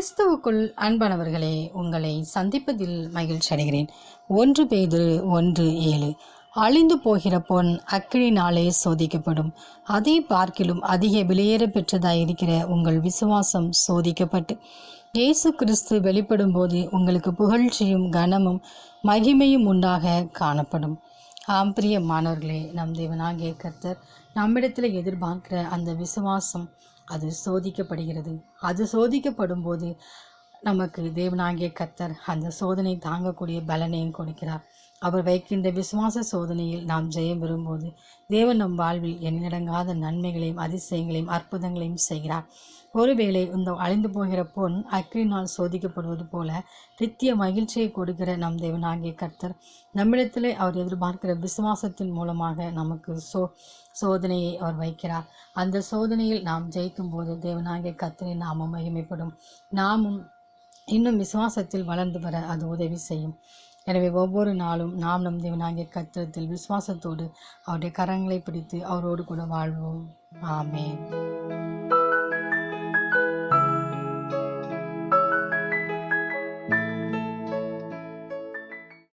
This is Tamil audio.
கிறிஸ்துவுக்குள் அன்பானவர்களே, உங்களை சந்திப்பதில் மகிழ்ச்சி அடைகிறேன். 1 பேதுரு 1:7 அழிந்து போகிற பொன் அக்கினினாலே சோதிக்கப்படும், அதை பார்க்கிலும் அதிக விலையேற பெற்றதாயிருக்கிற உங்கள் விசுவாசம் சோதிக்கப்பட்டு இயேசு கிறிஸ்து வெளிப்படும் போது உங்களுக்கு புகழ்ச்சியும் கனமும் மகிமையும் உண்டாக காணப்படும். பிரியமானவர்களே, நம் தேவனாகிய கர்த்தர் நம்மிடத்தில் எதிர்பார்க்கிற அந்த விசுவாசம் அது சோதிக்கப்படுகிறது. அது சோதிக்கப்படும் போது நமக்கு தேவனாகிய கர்த்தர் அந்த சோதனை தாங்கக்கூடிய பலனையும் கொடுக்கிறார். அவர் வைக்கின்ற விசுவாச சோதனையில் நாம் ஜெயம் பெறும்போது தேவன் நம் வாழ்வில் எண்ணடங்காத நன்மைகளையும் அதிசயங்களையும் அற்புதங்களையும் செய்கிறார். ஒருவேளை இந்த அழிந்து போகிற பொன் அக்கினினால் சோதிக்கப்படுவது போல நித்திய மகிழ்ச்சியை கொடுக்கிற நம் தேவனாகிய கர்த்தர் நம்மிடத்திலே அவர் எதிர்பார்க்கிற விசுவாசத்தின் மூலமாக நமக்கு சோதனையை அவர் வைக்கிறார். அந்த சோதனையில் நாம் ஜெயிக்கும் போது தேவனாகிய கர்த்தரின் நாமம் மகிமைப்படும். நாமும் இன்னும் விசுவாசத்தில் வளர்ந்து வர அது உதவி செய்யும். எனவே ஒவ்வொரு நாளும் நாம் நம் தேவனாகிய கர்த்தரில் விசுவாசத்தோடு அவருடைய கரங்களை பிடித்து அவரோடு கூட வாழ்வோம். ஆமென்.